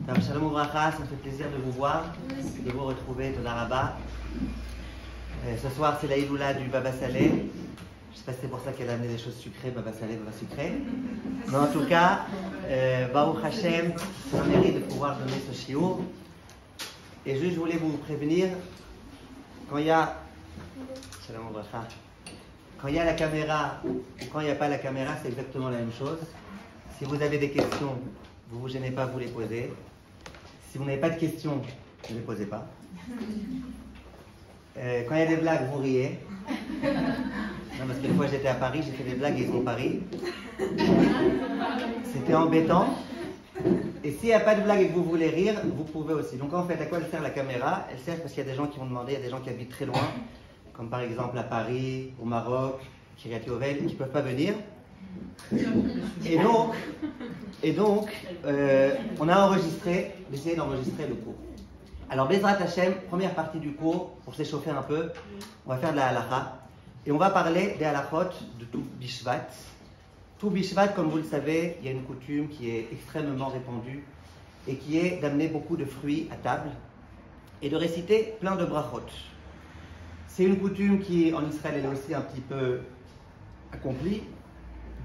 Shalom Ouvracha, ça me fait plaisir de vous voir, de vous retrouver, Toda Rabba. Ce soir, c'est la Iloula du Baba Saleh. Je ne sais pas si c'est pour ça qu'elle a amené des choses sucrées, Baba Saleh, Baba sucré. Mais en tout cas, Baruch Hashem, c'est un mérite de pouvoir donner ce shiur. Et juste, je voulais vous prévenir, quand il y a Shalom Ouvracha, quand il y a la caméra ou quand il n'y a pas la caméra, c'est exactement la même chose. Si vous avez des questions, vous ne vous gênez pas, vous les posez. Si vous n'avez pas de questions, ne les posez pas. Quand il y a des blagues, vous riez. Non, parce qu'une fois j'étais à Paris, j'ai fait des blagues et ils ont Paris. C'était embêtant. Et s'il n'y a pas de blague et que vous voulez rire, vous pouvez aussi. Donc en fait, à quoi elle sert la caméra? Elle sert parce qu'il y a des gens qui vont demander, il y a des gens qui habitent très loin, comme par exemple à Paris, au Maroc, Kiryat Yovel, qui ne peuvent pas venir. Et donc, on a enregistré, essayé d'enregistrer le cours. Alors, Bezrat Hashem, première partie du cours, pour s'échauffer un peu, on va faire de la halakha. Et on va parler des halakhot de tout Bishvat. Tout Bishvat, comme vous le savez, il y a une coutume qui est extrêmement répandue et qui est d'amener beaucoup de fruits à table et de réciter plein de brachot. C'est une coutume qui, en Israël, elle est aussi un petit peu accomplie,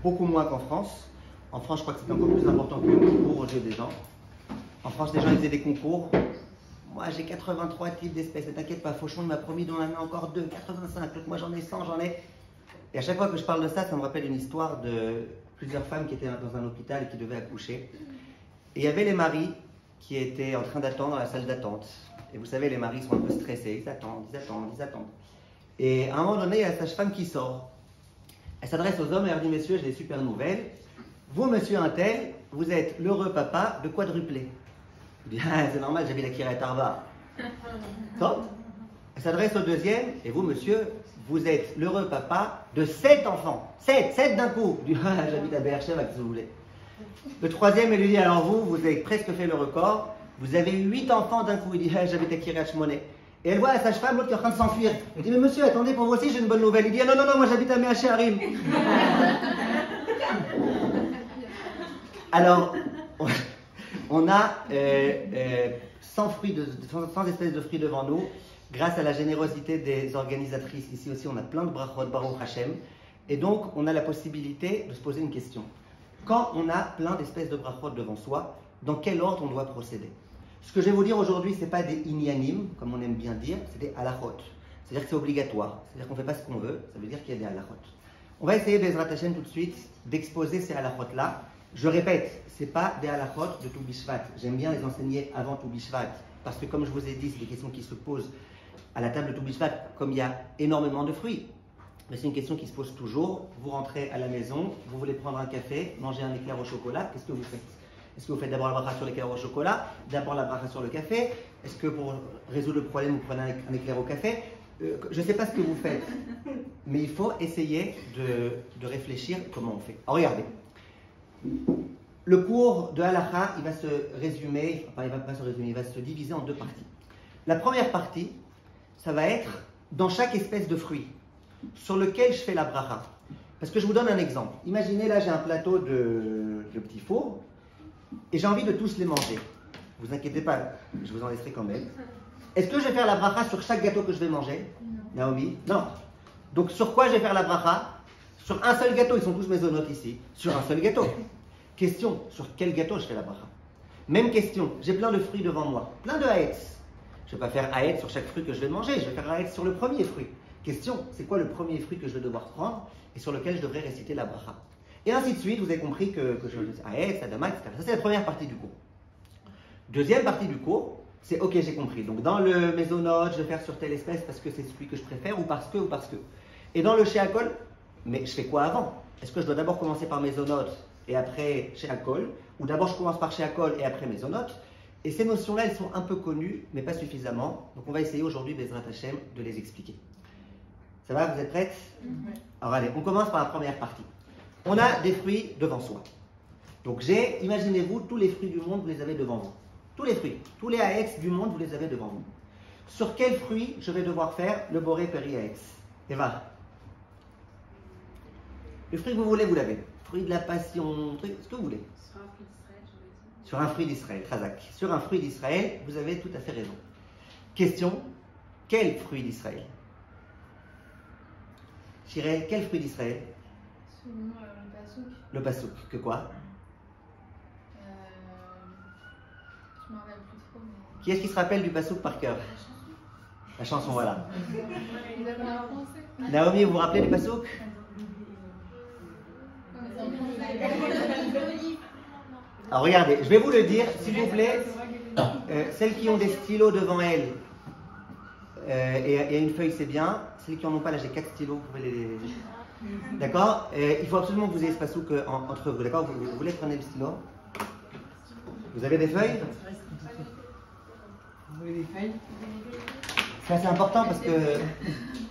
beaucoup moins qu'en France. En France, je crois que c'est encore plus important que le concours aux yeux des gens. En France, les gens ils faisaient des concours. Moi, j'ai 83 types d'espèces. Ne t'inquiète pas, Fauchon, il m'a promis d'en amener encore 2, 85. Donc moi, j'en ai 100, j'en ai. Et à chaque fois que je parle de ça, ça me rappelle une histoire de plusieurs femmes qui étaient dans un hôpital et qui devaient accoucher. Et il y avait les maris qui étaient en train d'attendre dans la salle d'attente. Et vous savez, les maris sont un peu stressés. Ils attendent, ils attendent, ils attendent. Et à un moment donné, il y a la sage-femme qui sort. Elle s'adresse aux hommes et leur dit: messieurs, j'ai des super nouvelles. Vous, monsieur Untel, vous êtes l'heureux papa de quadruplé. Il dit: ah, c'est normal, j'habite à Kiryat Arba. Top. Elle s'adresse au deuxième: et vous, monsieur, vous êtes l'heureux papa de 7 enfants. 7 d'un coup. Il dit: ah, j'habite à Beersheba, si vous voulez. Le troisième, elle lui dit: alors vous avez presque fait le record. Vous avez 8 enfants d'un coup. Il dit: ah, j'habite à Kiryat Shmone. Et elle voit la sage-femme, l'autre qui est en train de s'enfuir. Elle dit: mais monsieur, attendez, pour vous aussi, j'ai une bonne nouvelle. Il dit: ah, non, non, non, moi j'habite à Mea Shearim. Alors, on a 100 espèces de fruits devant nous, grâce à la générosité des organisatrices. Ici aussi, on a plein de brachot, Baruch Hashem. Et donc, on a la possibilité de se poser une question. Quand on a plein d'espèces de brachot devant soi, dans quel ordre on doit procéder? Ce que je vais vous dire aujourd'hui, ce n'est pas des inyanim, comme on aime bien dire, c'est des halachot. C'est-à-dire que c'est obligatoire, c'est-à-dire qu'on ne fait pas ce qu'on veut, ça veut dire qu'il y a des halachot. On va essayer, Bezrat Hashem, tout de suite, d'exposer ces halachot-là. Je répète, ce n'est pas des halachot de tout Bishvat. J'aime bien les enseigner avant tout Bishvat, parce que comme je vous ai dit, c'est des questions qui se posent à la table de tout Bishvat, comme il y a énormément de fruits. Mais c'est une question qui se pose toujours. Vous rentrez à la maison, vous voulez prendre un café, manger un éclair au chocolat, qu'est-ce que vous faites? Est-ce que vous faites d'abord la bracha sur l'éclair au chocolat, d'abord la bracha sur le café? Est-ce que pour résoudre le problème, vous prenez un éclair au café? Je ne sais pas ce que vous faites, mais il faut essayer de réfléchir comment on fait. Alors regardez, le cours de halakha, il va se résumer, enfin il va pas se résumer, il va se diviser en 2 parties. La première partie, ça va être dans chaque espèce de fruit sur lequel je fais la bracha. Parce que je vous donne un exemple. Imaginez là, j'ai un plateau de petits fours et j'ai envie de tous les manger. Vous inquiétez pas, je vous en laisserai quand même. Est-ce que je vais faire la bracha sur chaque gâteau que je vais manger? Non. Naomi? Non. Donc sur quoi je vais faire la bracha? Sur un seul gâteau, ils sont tous mésonotes ici. Sur un seul gâteau. Question, sur quel gâteau je fais la bracha? Même question, j'ai plein de fruits devant moi, plein de haetz. Je ne vais pas faire haetz sur chaque fruit que je vais manger, je vais faire haetz sur le premier fruit. Question, c'est quoi le premier fruit que je vais devoir prendre et sur lequel je devrais réciter la bracha? Et ainsi de suite, vous avez compris que je haetz, adama, etc. Ça c'est la première partie du cours. Deuxième partie du cours, c'est ok, j'ai compris. Donc dans le mésonote, je vais faire sur telle espèce parce que c'est celui que je préfère ou parce que. Et dans le sheakol, mais je fais quoi avant? Est-ce que je dois d'abord commencer par mésonote et après sheakol? Ou d'abord je commence par sheakol et après mésonote? Et ces notions-là, elles sont un peu connues, mais pas suffisamment. Donc on va essayer aujourd'hui, Bezrat Hashem, de les expliquer. Ça va, vous êtes prêtes? Alors allez, on commence par la première partie. On a des fruits devant soi. Donc imaginez-vous, tous les fruits du monde, vous les avez devant vous. Tous les fruits, tous les haetz du monde, vous les avez devant vous. Sur quel fruit je vais devoir faire le boré peri haetz? Eva? Le fruit que vous voulez, vous l'avez. Fruit de la passion, ce que vous voulez. Sur un fruit d'Israël, Trazak. Sur un fruit d'Israël, vous avez tout à fait raison. Question, quel fruit d'Israël? Chiré, quel fruit d'Israël? Selon le pasouk. Le pasouk, que quoi? Je m'en rappelle plus trop, mais... Qui est-ce qui se rappelle du pasouk par cœur? La chanson, voilà. Vous avez un français? Naomi, vous vous rappelez du pasouk? Alors regardez, je vais vous le dire, s'il vous plaît. Celles qui ont des stylos devant elles et une feuille, c'est bien. Celles qui n'en ont pas, là j'ai 4 stylos, vous pouvez les... D'accord. Il faut absolument que vous ayez ce pasouk entre vous, d'accord. Vous voulez prendre le stylo? Vous avez des feuilles? Vous voulez des feuilles? Ça c'est important parce que...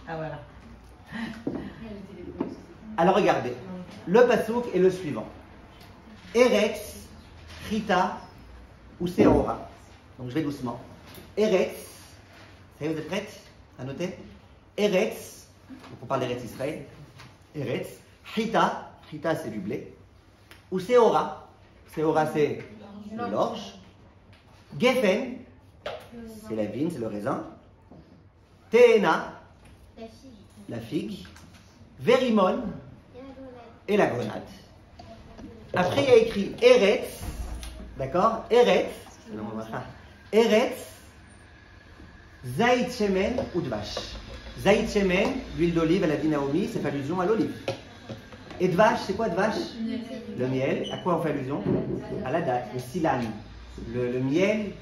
Ah voilà. Alors regardez, le pasouk est le suivant. Eretz, Chita ou Seora. Donc je vais doucement. Eretz, ça y est, vous êtes prêtes à noter? Eretz, donc on parle d'Eretz Israël. Eretz, Chita, Chita c'est du blé. Ou Seora, Seora c'est de l'orge. Geffen, c'est la vigne, c'est le raisin. Teena, la figue. Verimon et la grenade. Après, il y a écrit Eretz, d'accord? Eretz, Eretz, Zaït Shemen ou Dvash. Zaït Shemen, l'huile d'olive, elle a dit Naomi, c'est allusion à l'olive. Et Dvash, c'est quoi Dvash? Le miel. À quoi on fait allusion? À la date, le silan, le miel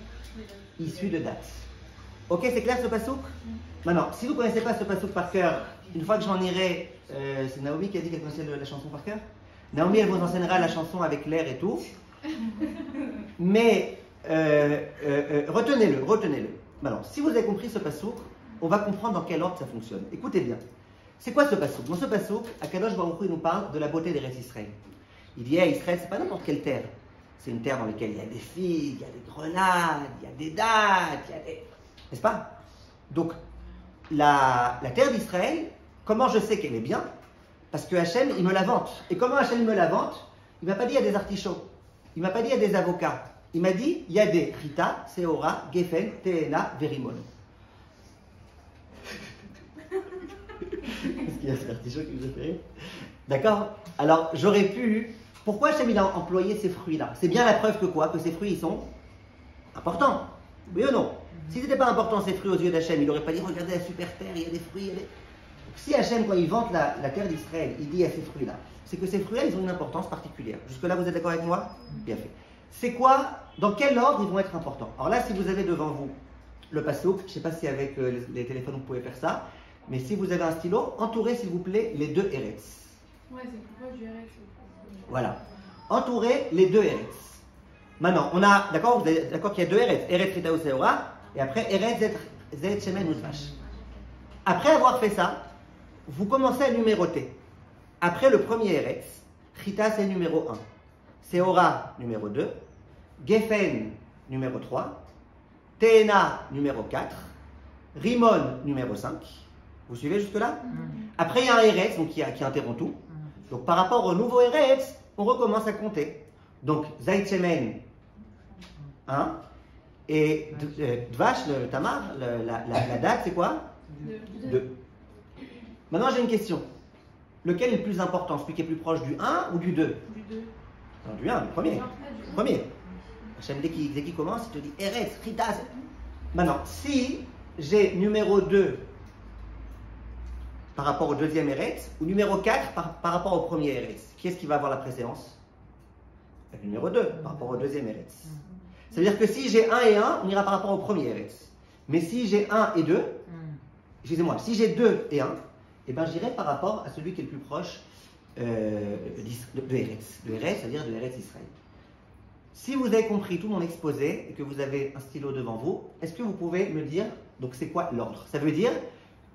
issu de date. Ok, c'est clair ce pasouk? Maintenant, si vous ne connaissez pas ce pasouk par cœur, une fois que j'en irai, c'est Naomi qui a dit qu'elle connaissait la chanson par cœur. Naomi, elle vous enseignera la chanson avec l'air et tout. Mais retenez-le, retenez-le. Maintenant, si vous avez compris ce pasouk, on va comprendre dans quel ordre ça fonctionne. Écoutez bien. C'est quoi ce pasouk? Dans ce pasouk, Akadosh Baruch Hu nous parle de la beauté d'Eretz Israël. Il dit, hey, Israël, c'est pas n'importe quelle terre. C'est une terre dans laquelle il y a des figues, il y a des grenades, il y a des dattes, il y a des... N'est-ce pas? Donc, la terre d'Israël, comment je sais qu'elle est bien? Parce que Hachem, il me la vante. Et comment Hachem me la vante? Il ne m'a pas dit il y a des artichauts. Il ne m'a pas dit il y a des avocats. Il m'a dit il y a des Rita, Seora, Geffen, Teena, Verimon. Est-ce qu'il y a ces artichauts qui vous ont fait rire? D'accord? Alors, j'aurais pu... Pourquoi Hachem il a employé ces fruits-là? C'est bien la preuve que quoi? Que ces fruits, ils sont importants. Oui ou non? Si ce n'était pas important ces fruits aux yeux d'Hachem, il n'aurait pas dit regardez la super terre, il y a des fruits. Si Hachem, quand il vante la terre d'Israël, il dit à ces fruits-là, c'est que ces fruits-là, ils ont une importance particulière. Jusque-là, vous êtes d'accord avec moi? Bien fait. C'est quoi? Dans quel ordre ils vont être importants? Alors là, si vous avez devant vous le pasouk, je ne sais pas si avec les téléphones vous pouvez faire ça, mais si vous avez un stylo, entourez s'il vous plaît les deux Eretz. Ouais, c'est plus proche du Eretz. Voilà. Entourez les deux Eretz. Maintenant, on a, d'accord, vous êtes d'accord qu'il y a deux Eretz, Eretz Rita ou Seora, et après Eretz Zet Shemen ou Dvash. Après avoir fait ça, vous commencez à numéroter. Après le premier Eretz, Rita c'est numéro 1, Seora numéro 2, Geffen numéro 3, Teena numéro 4, Rimon numéro 5. Vous suivez jusque-là? Après il y a un Eretz donc, qui interrompt tout. Donc par rapport au nouveau Eretz, on recommence à compter. Donc Zaït Shemen 1 et Dvash, le Tamar, la date c'est quoi? 2. Maintenant j'ai une question. Lequel est le plus important? Celui qui est plus proche du 1 ou du 2? Du 2. Non, du 1, le premier. Le premier. Hachem, dès qu'il commence, il te dit Eretz, Ritas. Maintenant, si j'ai numéro 2 par rapport au deuxième Eretz, ou numéro 4 par rapport au premier Eretz, qui est-ce qui va avoir la préséance? Le numéro 2 par rapport au deuxième Eretz. Ça veut dire que si j'ai 1 et 1, on ira par rapport au premier Eretz. Mais si j'ai 1 et 2, excusez-moi, si j'ai 2 et 1, eh ben, j'irai par rapport à celui qui est le plus proche de Eretz. De Eretz, c'est-à-dire de Eretz Israël. Si vous avez compris tout mon exposé et que vous avez un stylo devant vous, est-ce que vous pouvez me dire, donc c'est quoi l'ordre? Ça veut dire,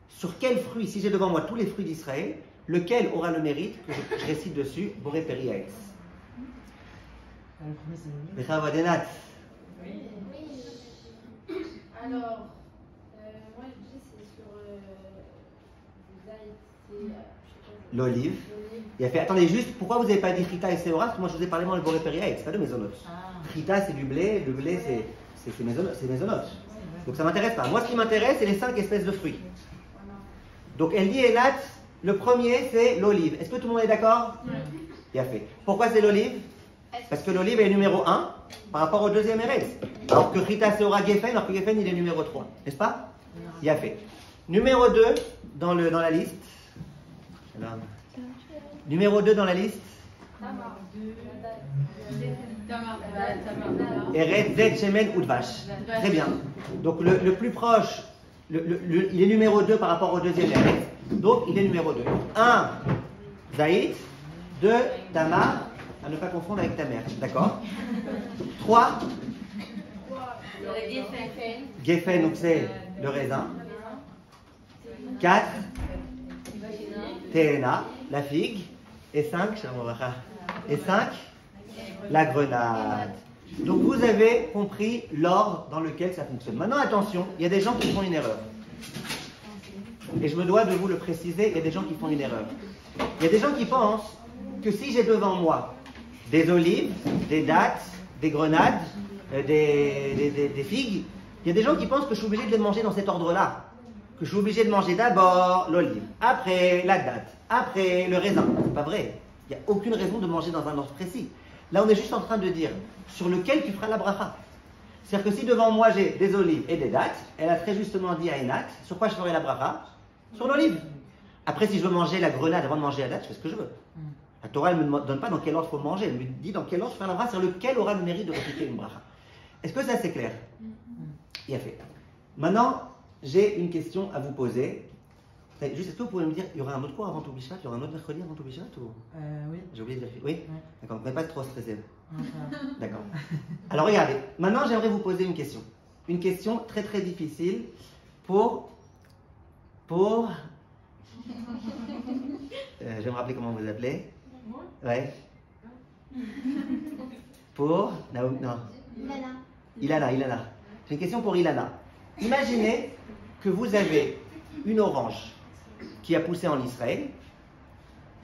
sur quel fruit, si j'ai devant moi tous les fruits d'Israël, lequel aura le mérite que je récite dessus, Boré Peri Haetz? Le premier, c'est le mieux. Bechawadenat. Oui. Alors, moi je dis c'est sur Zaït, c'est L'olive. l'olive, Il a fait, attendez juste, pourquoi vous n'avez pas dit Chita et Seora? Parce que moi je vous ai parlé dans le Boré Periaït, c'est pas de Mésonotes. Chita c'est du blé, le blé c'est Mésonotes. Donc ça m'intéresse pas. Moi ce qui m'intéresse c'est les 5 espèces de fruits. Donc elle dit Elat, le premier c'est l'olive. Est-ce que tout le monde est d'accord? Il a fait. Pourquoi c'est l'olive? Parce que l'olive est numéro 1 par rapport au deuxième Erez. Alors que Chita Seora Geffen, alors que Geffen il est numéro 3. N'est-ce pas? Il a fait. Numéro 2 dans la liste. Alors, numéro 2 dans la liste. Eretz, Zed, Shemen ou Dvash. Très bien. Donc le plus proche, il est numéro 2 par rapport au deuxième Eretz. Donc il est numéro 2. 1, Zaïd. 2, Tamar. À ne pas confondre avec ta mère. D'accord? 3, Geffen, donc c'est le raisin. 4, Tehena, la figue. Et 5, la grenade. Donc vous avez compris l'ordre dans lequel ça fonctionne. Maintenant attention, il y a des gens qui font une erreur. Et je me dois de vous le préciser, il y a des gens qui font une erreur. Il y a des gens qui pensent que si j'ai devant moi des olives, des dattes, des grenades, des figues, il y a des gens qui pensent que je suis obligé de les manger dans cet ordre-là. Que je suis obligé de manger d'abord l'olive, après la date, après le raisin. C'est pas vrai. Il n'y a aucune raison de manger dans un ordre précis. Là, on est juste en train de dire sur lequel tu feras la bracha. C'est-à-dire que si devant moi j'ai des olives et des dattes, elle a très justement dit à Enat, sur quoi je ferai la bracha? Sur l'olive. Après, si je veux manger la grenade avant de manger la date, je fais ce que je veux. La Torah, elle ne me donne pas dans quel ordre il faut manger. Elle me dit dans quel ordre faire la bracha, sur lequel aura le mérite de répliquer une bracha. Est-ce que ça c'est clair? Il a fait. Maintenant, j'ai une question à vous poser. Juste, est-ce que vous pouvez me dire, il y aura un autre cours avant tout Bishat? Il y aura un autre mercredi avant tout Bishat ou... Oui. J'ai oublié de vérifier. Oui? Ouais. D'accord, vous n'êtes pas trop stressé. Non, ça va. D'accord. Alors regardez, maintenant j'aimerais vous poser une question. Une question très très difficile pour... je vais me rappeler comment vous appelez. Ouais. Pour... Non. Ilana. J'ai une question pour Ilana. Imaginez que vous avez une orange qui a poussé en Israël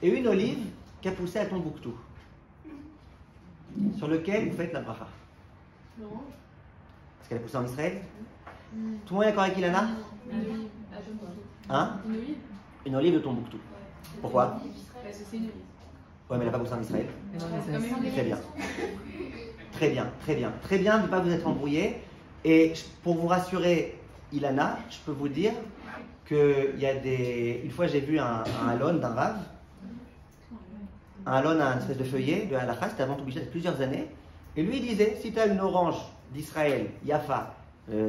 et une olive qui a poussé à Tombouctou, sur lequel vous faites la bracha. Parce qu'elle a poussé en Israël. Tout le monde est d'accord avec Ilana? Hein? Une olive de Tombouctou. Pourquoi? Parce que c'est une olive. Ouais, mais elle n'a pas poussé en Israël. Et non, mais C'est quand même une Très olive. bien. Très bien de ne pas vous être embrouillé. Et pour vous rassurer, Ilana, je peux vous dire qu'il y a des... Une fois, j'ai vu un halon d'un rave. Un halon, un espèce de feuillet de halakha, c'était avant tout Bishat, plusieurs années. Et lui, il disait, si tu as une orange d'Israël, Yafa,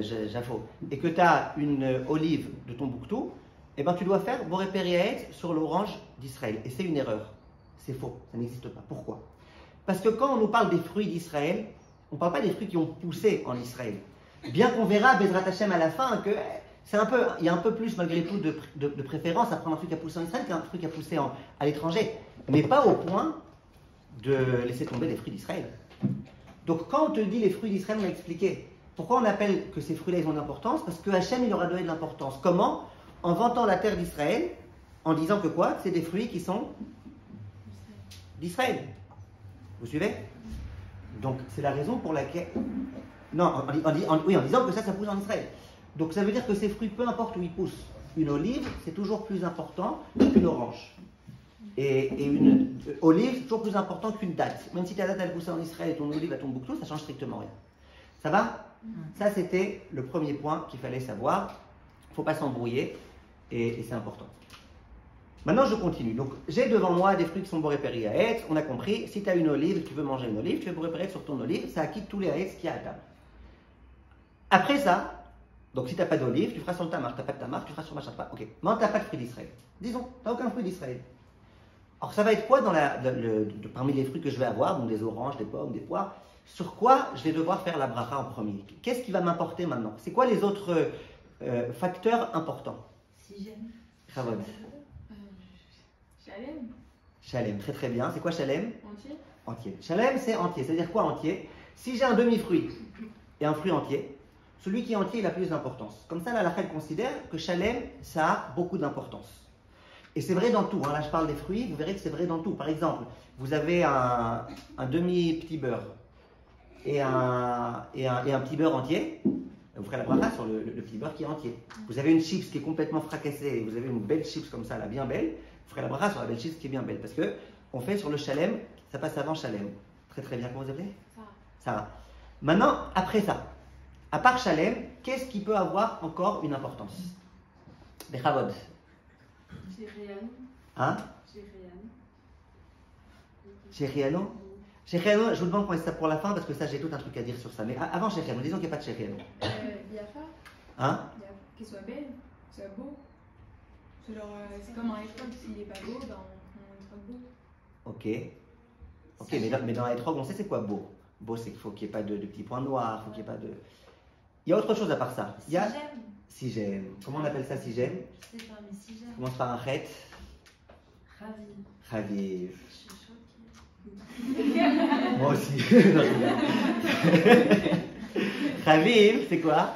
Jafo, et que tu as une olive de Tombouctou, eh ben, tu dois faire Boré Periaet sur l'orange d'Israël. Et c'est une erreur. C'est faux, ça n'existe pas. Pourquoi? Parce que quand on nous parle des fruits d'Israël, on ne parle pas des fruits qui ont poussé en Israël. Bien qu'on verra, Bezrat Hashem, à la fin, que il y a un peu plus, malgré tout, de préférence à prendre un fruit qui a poussé en Israël qu'un fruit qui a poussé à l'étranger. Mais pas au point de laisser tomber les fruits d'Israël. Donc quand on te dit les fruits d'Israël, on a expliqué. Pourquoi on appelle que ces fruits-là, ils ont de l'importance? Parce que Hachem, il leur a donné de l'importance. Comment? En vantant la terre d'Israël, en disant que quoi? C'est des fruits qui sont d'Israël. Vous suivez? Donc c'est la raison pour laquelle... Non, en disant que ça pousse en Israël. Donc ça veut dire que ces fruits, peu importe où ils poussent, une olive, c'est toujours plus important qu'une orange. Et une olive, c'est toujours plus important qu'une date. Même si ta date, elle pousse en Israël et ton olive à Tombouctou, ça change strictement rien. Ça va? Ça, c'était le premier point qu'il fallait savoir. Il ne faut pas s'embrouiller, et c'est important. Maintenant, je continue. Donc, j'ai devant moi des fruits qui sont boré periaet. On a compris, si tu as une olive, tu veux manger une olive, tu fais boré periaet sur ton olive, ça acquitte tous les haets qu'il y a à table. Après ça, donc si tu n'as pas d'olive, tu feras sur le tamar. Tu n'as pas de tamar, tu feras sur machin pas. Ok. Maintenant, tu n'as pas de fruits d'Israël. Disons, tu n'as aucun fruit d'Israël. Alors, ça va être quoi parmi les fruits que je vais avoir, donc des oranges, des pommes, des poires? Sur quoi je vais devoir faire la bracha en premier? Qu'est-ce qui va m'importer maintenant? C'est quoi les autres facteurs importants? Si j'aime. Chavod. Shalem. Shalem, très très bien. C'est quoi Shalem? Entier. Entier. Shalem, c'est entier. C'est-à-dire quoi entier? Si j'ai un demi-fruit et un fruit entier, celui qui est entier, il a plus d'importance. Comme ça, la halakha considère que Shalem, ça a beaucoup d'importance. Et c'est vrai dans tout, hein. Là je parle des fruits, vous verrez que c'est vrai dans tout. Par exemple, vous avez un demi-petit beurre et un petit beurre entier, vous ferez la bracha sur le petit beurre qui est entier. Vous avez une chips qui est complètement fracassée et vous avez une belle chips comme ça, là, bien belle, vous ferez la bracha sur la belle chips qui est bien belle. Parce que on fait sur le shalem, ça passe avant shalem. Très très bien, comment vous appelez? Sarah. Maintenant, après ça, à part shalem, qu'est-ce qui peut avoir encore une importance? Bechavod. Hein? Shériano? Shériano, je vous demande qu'on laisse ça pour la fin parce que ça j'ai tout un truc à dire sur ça. Mais avant Shériano, disons qu'il n'y a pas de Shériano. Biafa. Hein? Qu'il soit belle, qu'il soit beau. C'est comme un étrog, s'il n'est pas beau, ben on est trop beau. Ok, mais dans l'étrog, on sait c'est quoi beau. Beau, c'est qu'il faut qu'il n'y ait pas de petits points noirs, faut qu'il y ait pas de. Il y a autre chose à part ça. Il y a. Si j'aime. Comment on appelle ça si j'aime? Je sais pas, mais si j'aime. Commence par un chet. Raviv. Raviv. Je suis choquée. Moi aussi. Raviv, c'est quoi?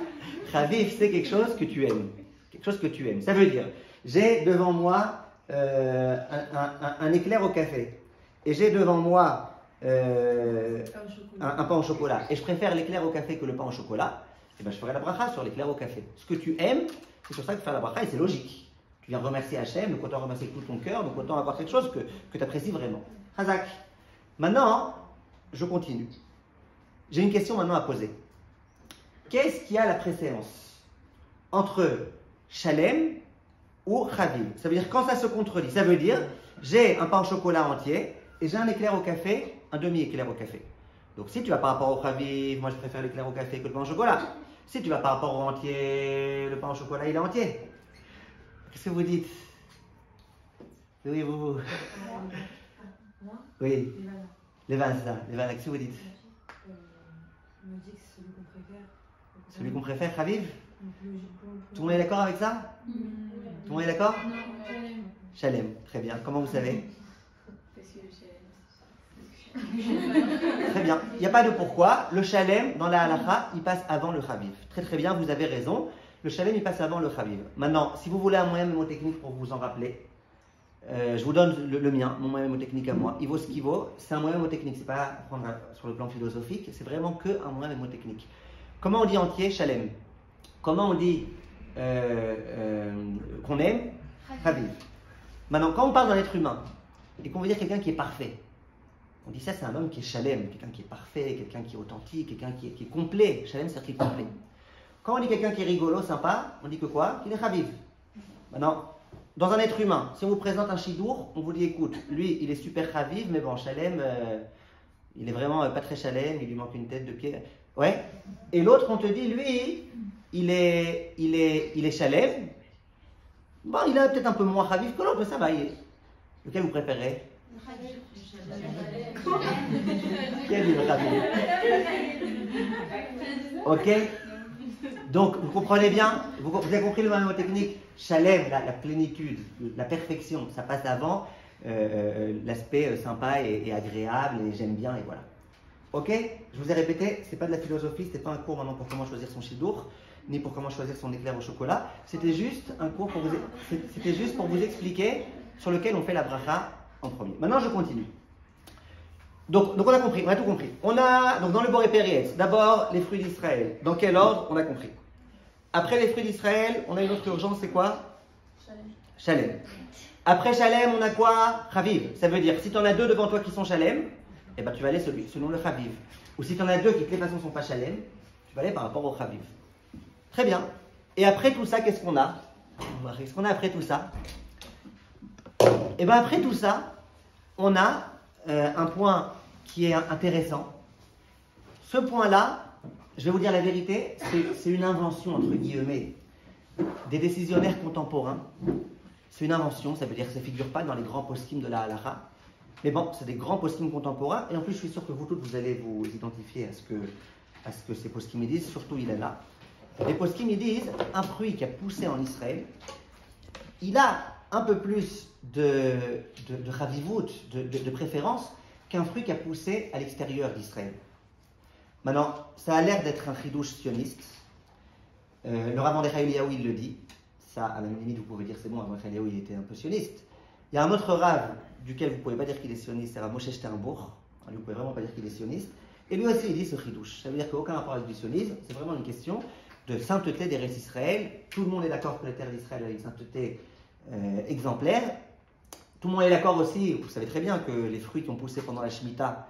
Raviv, c'est quelque chose que tu aimes. Quelque chose que tu aimes. Ça veut dire, j'ai devant moi un éclair au café. Et j'ai devant moi un pain au chocolat. Et je préfère l'éclair au café que le pain au chocolat. Et ben je ferai la bracha sur l'éclair au café. Ce que tu aimes, c'est sur ça que tu fais la bracha et c'est logique. Tu viens remercier Hachem, donc autant remercier tout ton cœur, donc autant avoir quelque chose que tu apprécies vraiment. Hazak. Maintenant, je continue. J'ai une question maintenant à poser. Qu'est-ce qui a la préséance entre Shalem ou Chaviv? Ça veut dire quand ça se contredit. Ça veut dire j'ai un pain au chocolat entier et j'ai un éclair au café, un demi-éclair au café. Donc si tu vas par rapport au Chaviv, moi je préfère l'éclair au café que le pain au chocolat. Si tu vas par rapport au entier, le pain au chocolat il est entier. Qu'est-ce que vous dites? Oui, vous. Oui. Les vins, c'est ça. Les vins, qu'est-ce que vous dites? On me dit que c'est celui qu'on préfère. Celui qu'on préfère, Chaviv? Logiquement. Tout le monde est d'accord avec ça? Tout le monde est d'accord? Non, Shalem. Shalem, très bien. Comment vous savez? Parce que Shalem. Très bien. Il n'y a pas de pourquoi. Le Shalem, dans la halakha, il passe avant le Chaviv. Très très bien, vous avez raison. Le Shalem, il passe avant le Chaviv. Maintenant, si vous voulez un moyen mnémotechnique pour vous en rappeler, je vous donne le mien, mon moyen mnémotechnique à moi. Il vaut ce qu'il vaut. C'est un moyen mnémotechnique. C'est pas à prendre sur le plan philosophique. C'est vraiment que un moyen mnémotechnique. Comment on dit entier? Shalem. Comment on dit qu'on aime? Chaviv. Maintenant, quand on parle d'un être humain et qu'on veut dire quelqu'un qui est parfait, on dit ça, c'est un homme qui est Shalem, quelqu'un qui est parfait, quelqu'un qui est authentique, quelqu'un qui est complet. Shalem, c'est-à-dire qu'il est complet. Quand on dit quelqu'un qui est rigolo, sympa, on dit que quoi? Qu'il est Chaviv. Maintenant, dans un être humain, si on vous présente un chidour, on vous dit écoute, lui, il est super Chaviv, mais bon, Shalem, il est vraiment pas très Shalem, il lui manque une tête de pied. Ouais. Et l'autre, on te dit, lui, il est Shalem. Bon, il est peut-être un peu moins Chaviv que l'autre, mais ça va. Lequel vous préférez? Qui a dit le Chaviv? Ok. Donc, vous comprenez bien, vous avez compris le mot technique. Shalem, la plénitude, la perfection, ça passe avant l'aspect sympa et agréable, et j'aime bien, et voilà. Ok? Je vous ai répété, c'est pas de la philosophie, c'était pas un cours maintenant pour comment choisir son chidour, ni pour comment choisir son éclair au chocolat. C'était juste un cours c'était juste pour vous expliquer sur lequel on fait la bracha en premier. Maintenant, je continue. Donc on a compris, on a tout compris. On a, donc dans le Boré Périetz, d'abord les fruits d'Israël. Dans quel ordre? On a compris. Après les fruits d'Israël, on a une autre urgence, c'est quoi? Shalem. Après Shalem, on a quoi? Chaviv. Ça veut dire, si tu en as deux devant toi qui sont Shalem, eh ben, tu vas aller selon le Chaviv. Ou si tu en as deux qui de toute façon ne sont pas Shalem, tu vas aller par rapport au Chaviv. Très bien. Et après tout ça, qu'est-ce qu'on a? Qu'est-ce qu'on a après tout ça? Eh bien après tout ça, on a un point qui est intéressant. Ce point-là, je vais vous dire la vérité, c'est une invention, entre guillemets, des décisionnaires contemporains. C'est une invention, ça veut dire que ça ne figure pas dans les grands poskim de la halakha. Mais bon, c'est des grands poskim contemporains, et en plus je suis sûr que vous toutes, vous allez vous identifier à ce que ces poskim disent, surtout il est là. Les poskim disent, un fruit qui a poussé en Israël, il a un peu plus de ravivout, de préférence, qu'un fruit qui a poussé à l'extérieur d'Israël. Maintenant, ça a l'air d'être un chidouche sioniste. Le Rav Mordechai Eliyahu, il le dit. Ça, à la limite, vous pouvez dire c'est bon, Avraham Eliyahu, il était un peu sioniste. Il y a un autre Rav duquel vous ne pouvez pas dire qu'il est sioniste, c'est Rav Moshe Sternbourg. Vous ne pouvez vraiment pas dire qu'il est sioniste. Et lui aussi, il dit ce chidouche. Ça veut dire qu'aucun rapport avec du sionisme, c'est vraiment une question de sainteté des restes d'Israël. Tout le monde est d'accord que la terre d'Israël a une sainteté exemplaire. Tout le monde est d'accord aussi, vous savez très bien que les fruits qui ont poussé pendant la Shemitah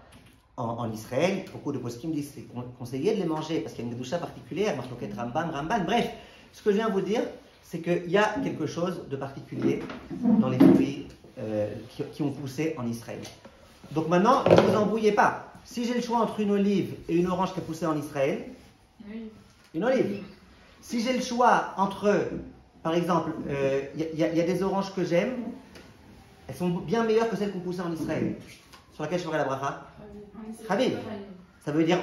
en Israël, beaucoup de poskim disent que c'est conseillé de les manger parce qu'il y a une doucha particulière, Marloket Ramban. Bref, ce que je viens vous dire, c'est qu'il y a quelque chose de particulier dans les fruits qui ont poussé en Israël. Donc maintenant, ne vous embrouillez pas. Si j'ai le choix entre une olive et une orange qui a poussé en Israël, une olive. Si j'ai le choix entre, par exemple, il y a des oranges que j'aime, elles sont bien meilleures que celles qui ont poussé en Israël. Sur laquelle je ferai la bracha. Habib. Ça veut dire,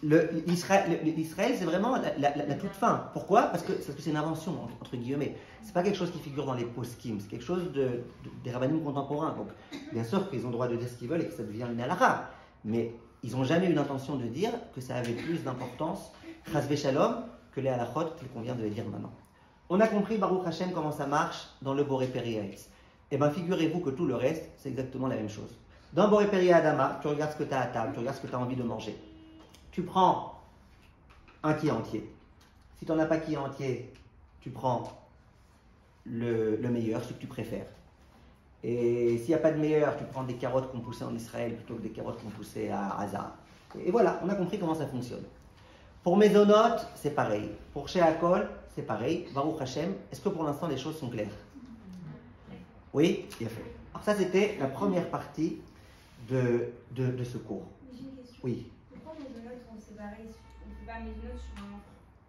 l'Israël, c'est vraiment la toute fin. Pourquoi? Parce que c'est une invention, entre guillemets. C'est pas quelque chose qui figure dans les poskim, c'est quelque chose des rabbinim contemporains. Donc, bien sûr qu'ils ont le droit de dire ce qu'ils veulent et que ça devient une halakha. Mais ils n'ont jamais eu l'intention de dire que ça avait plus d'importance, chas shalom, que les halachot qu'il convient de les dire maintenant. On a compris, Baruch Hashem, comment ça marche dans le Boré Peri Haetz. Eh bien, figurez-vous que tout le reste, c'est exactement la même chose. Dans Boré Peri Adama, tu regardes ce que tu as à table, tu regardes ce que tu as envie de manger. Tu prends un qui est entier. Si tu n'en as pas qui est entier, tu prends le meilleur, ce que tu préfères. Et s'il n'y a pas de meilleur, tu prends des carottes qui ont poussé en Israël plutôt que des carottes qui ont poussé à Gaza. Et voilà, on a compris comment ça fonctionne. Pour Mezonot, c'est pareil. Pour Sheakol, c'est pareil. Baruch Hashem, est-ce que pour l'instant les choses sont claires? Oui, bien fait. Alors ça, c'était la première partie de ce cours. J'ai une question. Oui. Pourquoi Mezonot, c'est pareil? On ne fait pas Mezonot sur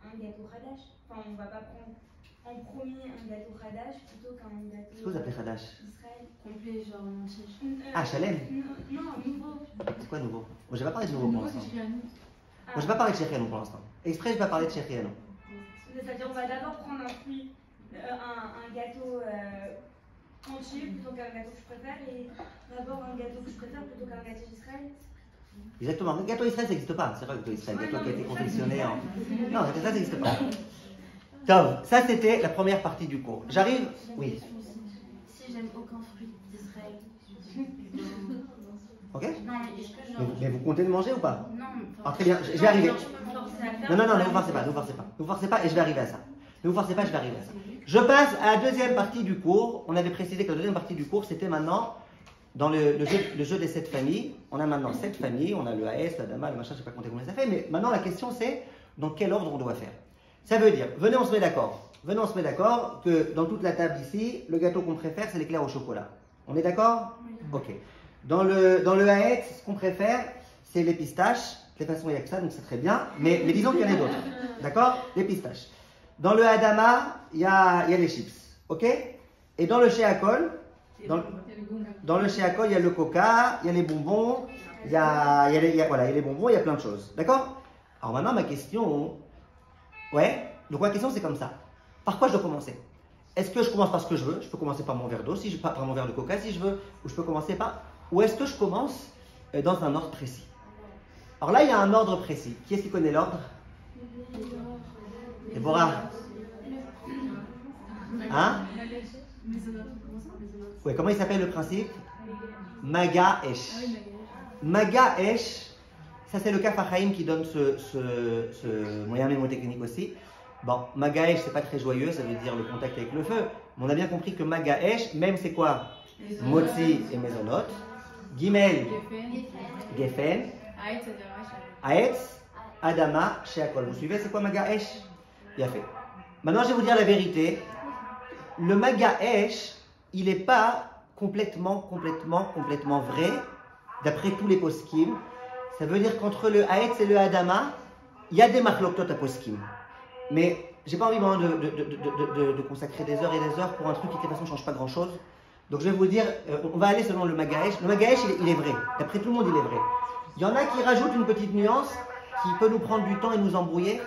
un gâteau Hadash? Enfin, on ne va pas prendre en premier un gâteau Hadash plutôt qu'un gâteau. Qu'est-ce que vous appelez Hadash? Israël. Complet, genre entier. Ah, Shalem. Non, nouveau. C'est quoi nouveau? Moi, j'ai pas parlé de nouveau pour l'instant. Moi, Ah. j'ai pas parlé de Shechianou pour l'instant. Exprès, j'ai pas parlé de Shechianou. C'est-à-dire, on va d'abord prendre un fruit, un gâteau entier plutôt qu'un gâteau que je préfère, et d'abord un gâteau que je préfère plutôt qu'un gâteau d'Israël. Exactement. Le gâteau Israël, ça n'existe pas. C'est vrai que le gâteau Israël, le gâteau qui a été confectionné en. Non, le gâteau Israël, ça n'existe pas. Tov, ça c'était la première partie du cours. J'arrive. Oui. Si j'aime aucun fruit d'Israël. Ok. Non, mais est-ce que genre. Mais vous comptez le manger ou pas? Non, Ah, très bien, je vais arriver. genre, je peux me forcer à faire. Non, ne vous forcez pas, ne vous forcez pas. Ne vous forcez pas et je vais arriver à ça. Ne vous forcez pas, je vais arriver à ça. Je passe à la deuxième partie du cours. On avait précisé que la deuxième partie du cours, c'était maintenant dans le jeu des 7 familles. On a maintenant 7 familles. On a le AS, la Dama, le machin, je ne sais pas compter combien ça fait. Mais maintenant, la question, c'est dans quel ordre on doit faire. Ça veut dire, venez, on se met d'accord. Venez, on se met d'accord que dans toute la table ici, le gâteau qu'on préfère, c'est l'éclair au chocolat. On est d'accord? Ok. Dans le AS, ce qu'on préfère, c'est les pistaches. De toute façon, il n'y a que ça, donc c'est très bien. Mais disons qu'il y en a d'autres. D'accord? Les pistaches. Dans le Adama, il y a les chips. Ok? Et dans le Sheakol, dans le Sheakol, il y a le coca, il y a les bonbons, il y a les bonbons, il y a plein de choses. D'accord? Alors maintenant, ma question. Ouais? Donc ma question, c'est comme ça. Par quoi je dois commencer? Est-ce que je commence par ce que je veux? Je peux commencer par mon verre d'eau, par mon verre de coca si je veux, ou je peux commencer par. Ou est-ce que je commence dans un ordre précis? Alors là, il y a un ordre précis. Qui est-ce qui connaît l'ordre? Déborah. Hein? Oui, comment il s'appelle le principe? Maga Esh. Maga Esh, ça c'est le Kaf HaChaim qui donne ce moyen mémotechnique aussi. Bon, Maga Esh, c'est pas très joyeux, ça veut dire le contact avec le feu. Mais on a bien compris que Maga Esh, même c'est quoi? Motzi et Mezonot. Gimel, Gefen. Aetz, Adama, Sheakol. Vous suivez, c'est quoi Maga Esh? Bien fait. Maintenant, je vais vous dire la vérité. Le Maga Esh, il n'est pas complètement vrai, d'après tous les poskim. Ça veut dire qu'entre le Aetz et le Adama, il y a des machloktot à poskim. Mais j'ai pas envie vraiment de consacrer des heures et des heures pour un truc qui de toute façon ne change pas grand chose. Donc je vais vous dire, on va aller selon le Maga Esh. Le Maga Esh, il est vrai. D'après tout le monde, il est vrai. Il y en a qui rajoutent une petite nuance qui peut nous prendre du temps et nous embrouiller.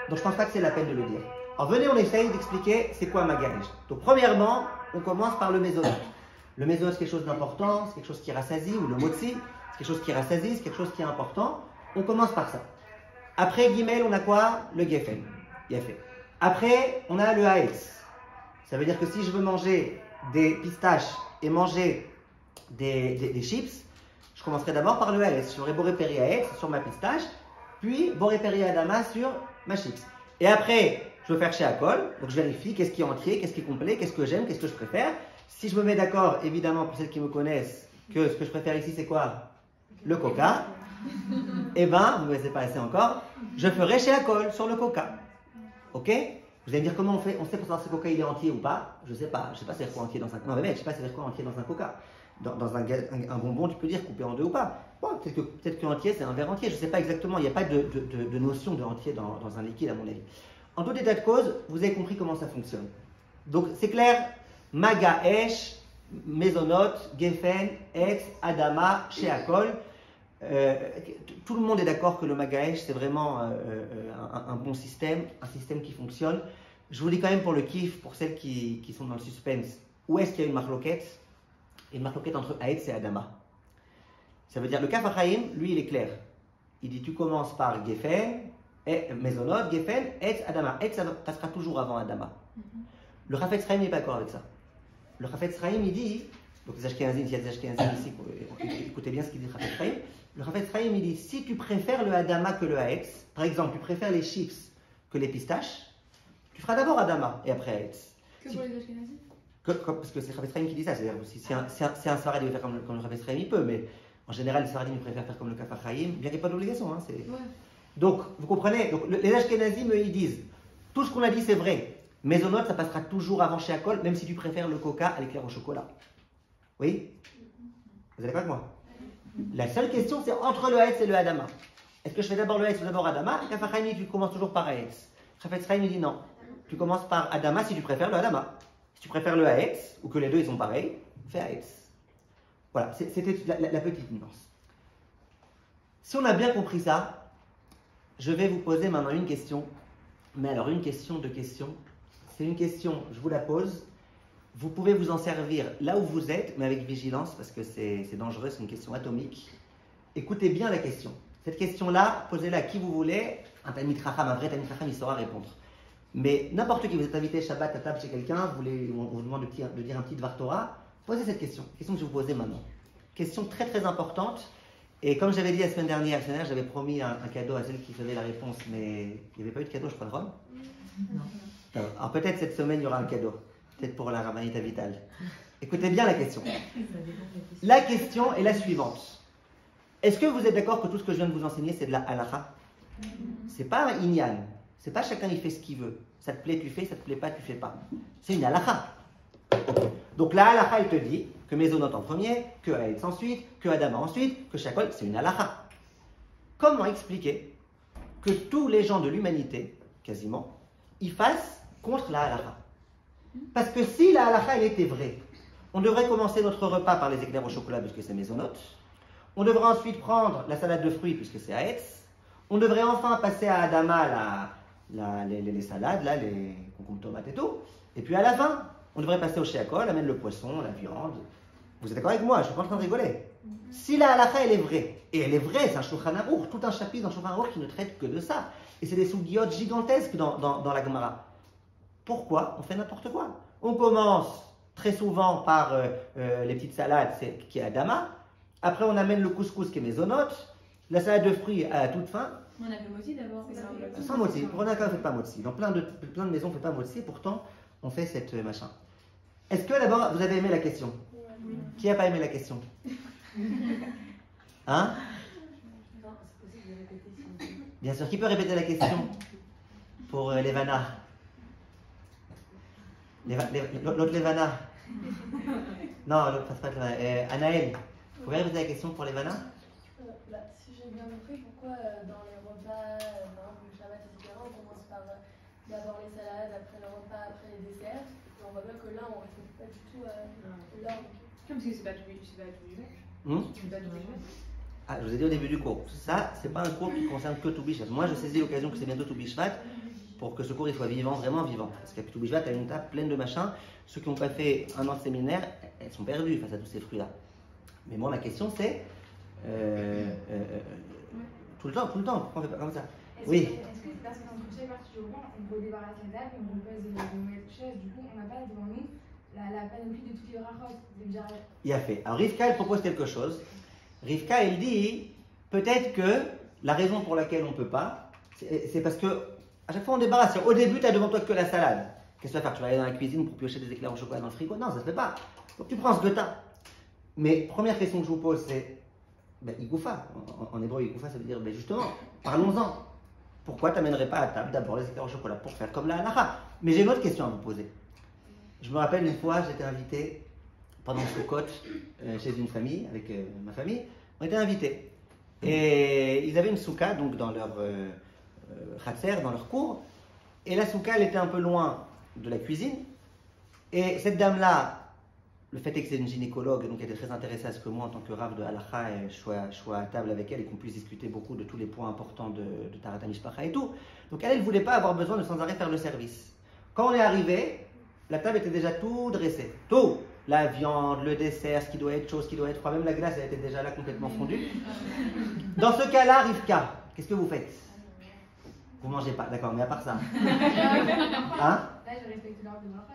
Donc je ne pense pas que c'est la peine de le dire. Alors venez, on essaye d'expliquer c'est quoi Maga Esh. Donc premièrement, on commence par le Mezonot. Le Mezonot, c'est quelque chose d'important, c'est quelque chose qui rassasie, ou le Motzi, c'est quelque chose qui rassasie, c'est quelque chose qui est important. On commence par ça. Après Gimel, on a quoi? Le Gefen. Bien fait. Après, on a le Haetz. Ça veut dire que si je veux manger des pistaches et manger des chips, je commencerai d'abord par le AS. J'aurai Boré Peri AS sur ma pistache, puis Boré Peri Adama sur ma chips. Et après, je veux faire chez Akol, donc je vérifie qu'est-ce qui est entier, qu'est-ce qui est complet, qu'est-ce que j'aime, qu'est-ce que je préfère. Si je me mets d'accord, évidemment, pour celles qui me connaissent, que ce que je préfère ici, c'est quoi? Le coca. Eh ben, vous ne me laissez pas assez encore, je ferai chez Akol sur le coca. Ok? Vous allez me dire comment on fait? On sait pour savoir si le coca il est entier ou pas? Je sais pas c'est quoi entier dans un. Non, mais mec, je sais pas c'est quoi entier dans un coca. Dans un bonbon, tu peux dire coupé en deux ou pas. Bon, peut-être que entier c'est un verre entier, je sais pas exactement. Il n'y a pas de notion de entier dans un liquide à mon avis. En tout état de cause, vous avez compris comment ça fonctionne. Donc c'est clair, Maga Esh, Mezonot, Geffen, Etz, Adama, Sheakol. Tout le monde est d'accord que le Magaesh c'est vraiment un bon système, un système qui fonctionne. Je vous dis quand même pour le kiff, pour celles qui sont dans le suspense, où est-ce qu'il y a une marloquette? Une marloquette entre Aetz et Adama. Ça veut dire le Kaf HaChaim, lui il est clair. Il dit tu commences par Geffen, Mezonot, Geffen, Etz, Adama. Etz ça passera toujours avant Adama. Le Chafetz Chaim n'est pas d'accord avec ça. Le Chafetz Chaim il dit, donc les Ashkenazim, il y a des Ashkenazim ici, écoutez bien ce qu'il dit le Chafetz Chaim. Le Chafetz Chaim il dit si tu préfères le Adama que le Aetz, par exemple tu préfères les chips que les pistaches, tu feras d'abord Adama et après Aetz. Que pour les Ashkenazim? Parce que c'est le Chafetz Chaim qui dit ça, c'est-à-dire si un Sfarad veut faire comme le Chafetz Chaim il peut, mais en général les Sfaradim préfèrent faire comme le Kaf HaChaim, bien qu'il n'y ait pas d'obligation. Hein, Ouais. Donc vous comprenez, donc, les Ashkenazim ils disent tout ce qu'on a dit c'est vrai. Mezonot, ça passera toujours avant chez Akol, même si tu préfères le coca à l'éclair au chocolat. Oui? Vous êtes d'accord avec moi? La seule question, c'est entre le Haetz et le Adama. Est-ce que je fais d'abord le Haetz ou d'abord Adama? Kaf HaChaim, tu commences toujours par Haetz. Chafetz Chaim dit non. Tu commences par Adama si tu préfères le Adama. Si tu préfères le Haetz, ou que les deux ils sont pareils, fais Haetz. Voilà, c'était la petite nuance. Si on a bien compris ça, je vais vous poser maintenant une question. Mais alors, une question de questions. C'est une question, je vous la pose. Vous pouvez vous en servir là où vous êtes, mais avec vigilance, parce que c'est dangereux, c'est une question atomique. Écoutez bien la question. Cette question-là, posez-la à qui vous voulez. Un Talmid Chacham, un vrai Talmid Chacham, il saura répondre. Mais n'importe qui, vous êtes invité Shabbat à table chez quelqu'un, on vous demande de dire un petit Dvar Torah, posez cette question. Question que je vais vous poser maintenant. Question très très importante. Et comme j'avais dit la semaine dernière, j'avais promis un cadeau à celle qui faisait la réponse, mais il n'y avait pas eu de cadeau, je crois, de Rome. Non. Alors peut-être cette semaine, il y aura un cadeau. Peut-être pour la Rabanita Vital. Écoutez bien la question. La question est la suivante. Est-ce que vous êtes d'accord que tout ce que je viens de vous enseigner, c'est de la halakha? C'est pas un inyan. C'est pas chacun il fait ce qu'il veut. Ça te plaît, tu fais. Ça te plaît pas, tu fais pas. C'est une halakha. Donc la halakha, elle te dit que Mezonot en premier, que Haetz ensuite, que Adama ensuite, que Shakol, c'est une halakha. Comment expliquer que tous les gens de l'humanité, quasiment, ils fassent contre la halakha? Parce que si la halakha elle était vraie, on devrait commencer notre repas par les éclairs au chocolat puisque c'est Mezonot. On devrait ensuite prendre la salade de fruits puisque c'est Haetz. On devrait enfin passer à Adama les salades, là, les concombres tomates et tout. Et puis à la fin, on devrait passer au Sheakol, amène le poisson, la viande. Vous êtes d'accord avec moi? Je ne suis pas en train de rigoler. Si la halakha elle est vraie, et elle est vraie, c'est un Shulchan Aruch, tout un chapitre dans Shulchan Aruch qui ne traite que de ça. Et c'est des sougiotes gigantesques dans la Gemara. Pourquoi on fait n'importe quoi? On commence très souvent par les petites salades, qui est Adama. Après, on amène le couscous qui est Mezonot. La salade de fruits à toute fin. On a fait moti d'abord. Sans moti. Pour un cas, on ne fait pas moti. Dans plein de maisons, on ne fait pas moti. Pourtant, on fait cette machin. Est-ce que d'abord, vous avez aimé la question? Oui. Qui n'a pas aimé la question? Hein? Non, c'est possible de répéter si on veut. Bien sûr. Qui peut répéter la question pour Levana? L'autre Levana? Non, l'autre passe pas de Levana. Anaël, vous pouvez répéter la question pour Levana? Si j'ai bien compris, pourquoi dans les repas, par exemple le Shabbat, etc., on commence par d'abord les salades, après le repas, après les desserts. Et on voit bien que là, on ne respecte pas du tout l'ordre. Parce que c'est pas tous les jours. C'est pas tous les jours. Ah, je vous ai dit au début du cours. Ça, c'est pas un cours qui concerne que Tou Bishvat. Moi, je saisis l'occasion que c'est bientôt Tou Bishvat pour que ce cours il soit vivant, vraiment vivant. Parce qu'à Tou Bishvat, il y a une table pleine de machins. Ceux qui n'ont pas fait un an de séminaire, elles sont perdues face à tous ces fruits-là. Mais moi, ma question, c'est tout le temps, pourquoi on fait pas comme ça? Oui. Est-ce que c'est parce qu'entre sur chaque partie du repas, on redébarrasse la table, on repose les nouvelles choses. Du coup, on n'a pas devant nous la panoplie de toutes les brachot. Il a fait. Alors Rivka, elle propose quelque chose. Rivka, elle dit peut-être que la raison pour laquelle on ne peut pas, c'est parce que à chaque fois on débarrasse. Au début, tu as devant toi que la salade. Qu'est-ce que tu vas faire? Tu vas aller dans la cuisine pour piocher des éclairs au chocolat dans le frigo? Non, ça ne se fait pas. Donc tu prends ce que tu as. Mais première question que je vous pose, c'est Igoufa. En hébreu, Igoufa, ça veut dire justement, parlons-en. Pourquoi tu n'amènerais pas à table d'abord les éclairs au chocolat pour faire comme la halakha? Mais j'ai une autre question à vous poser. Je me rappelle une fois, j'étais invité pendant Sukkot chez une famille, avec ma famille. On était invités. Et ils avaient une souka donc dans leur khatser, dans leur cour. Et la souka, elle était un peu loin de la cuisine. Et cette dame-là, le fait est que c'est une gynécologue, donc elle était très intéressée à ce que moi, en tant que rav de halakha, je sois à table avec elle et qu'on puisse discuter beaucoup de tous les points importants de Tarat HaMishpacha et tout. Donc elle ne voulait pas avoir besoin de sans arrêt faire le service. Quand on est arrivé, la table était déjà tout dressée. Tout. La viande, le dessert, ce qui doit être chaud, ce qui doit être froid, même la glace, elle était déjà là complètement fondue. Dans ce cas-là, Rivka, qu'est-ce que vous faites? Vous mangez pas, d'accord, mais à part ça. Hein? Là, je respecte l'ordre de brachot.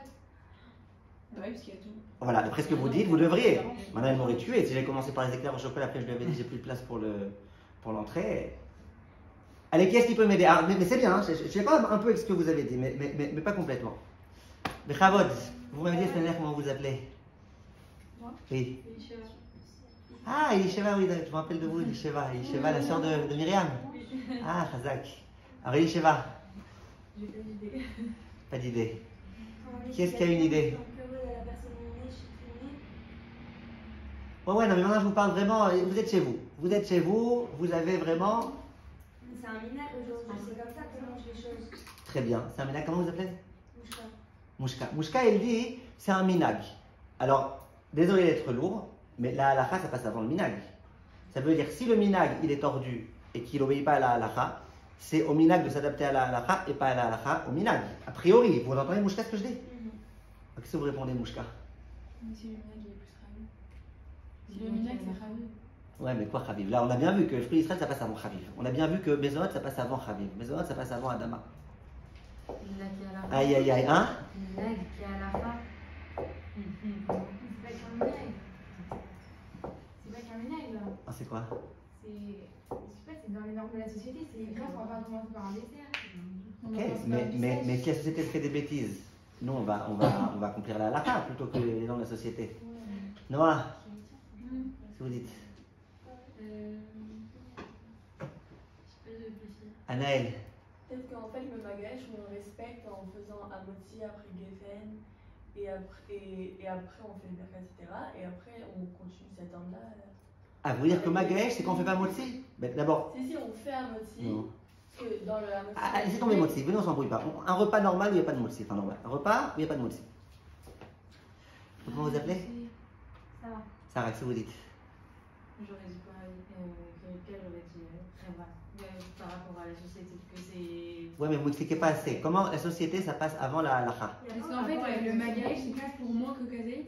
Oui, parce qu'il y a tout. Voilà, d'après ce que vous dites, vous devriez. Maintenant, elle m'aurait tué. Si j'avais commencé par les éclairs au chocolat, après je lui avais dit j'ai plus de place pour l'entrée. Allez, qui est-ce qui peut m'aider? Mais c'est bien, hein, je suis d'accord un peu avec ce que vous avez dit, mais pas complètement. Mais Chavod, vous m'avez dit la semaine dernière comment vous appelez? Moi? Oui. Elisheva. Ah, Elisheva, oui, je me rappelle de vous, Elisheva. Elisheva, la sœur de Myriam. Ah, Chazak. Alors, Elisheva, J'ai pas d'idée. pas d'idée. Qui est-ce qui a une idée? Ouais, non, mais maintenant je vous parle vraiment. Vous êtes chez vous. Vous êtes chez vous, vous avez vraiment. C'est un minag aujourd'hui, c'est comme ça qu'on mange les choses. Très bien. C'est un minag, comment vous appelez? Mouchka. Mouchka. Mouchka, elle dit, c'est un minag. Alors, désolé d'être lourd, mais la halakha, ça passe avant le minag. Ça veut dire, si le minag, il est tordu et qu'il n'obéit pas à la halakha, c'est au minag de s'adapter à la halakha et pas à la halakha au minag. A priori, vous entendez Mouchka ce que je dis? Qu'est-ce que vous répondez, Mouchka? Mais si le minag, il est plus ravi. Si le minag, c'est ravi. Ouais, mais quoi, Chaviv? Là, on a bien vu que le fruit Israël, ça passe avant Chaviv. On a bien vu que Mezonot, ça passe avant Chaviv. Mezonot, ça passe avant Adama. Aïe, aïe, aïe, hein? Minag qui est à la fin. C'est pas qu'un minag. C'est pas qu'un minag, là. Ah, c'est quoi? Je sais pas, c'est dans les normes de la société. C'est grave, on va pas commencer par un dessert. On va Ok, commencer par du sèche. mais si la société fait des bêtises, nous, on va accomplir la halakha plutôt que les normes de la société. Noah, qu'est-ce que vous dites? Je peux réfléchir. Anaël. Peut-être qu'en fait, le magash, on le respecte en faisant Amotzi après Geffen, et après on fait le Berka, etc. Et après on continue cet ordre-là. Ah, vous voulez dire que Magaesh, c'est qu'on fait pas Motzi? Ben, d'abord. Si, on fait Amotzi. Non. Parce que dans le Amotzi. Ah, laissez tomber Motzi, venez, on s'embrouille pas. Un repas normal où il n'y a pas de Motzi. Enfin, normal. Un repas où il n'y a pas de Motzi. Comment vous appelez? Ça va. Sarah, qu'est-ce que vous dites? J'aurais dit pas quel j'aurais dit très bas. Par rapport à la société, que c'est. Ouais, mais vous n'expliquez pas assez. Comment la société, ça passe avant la halakha? Parce qu'en fait, le magaïch, c'est pas pour moins que Kazaït.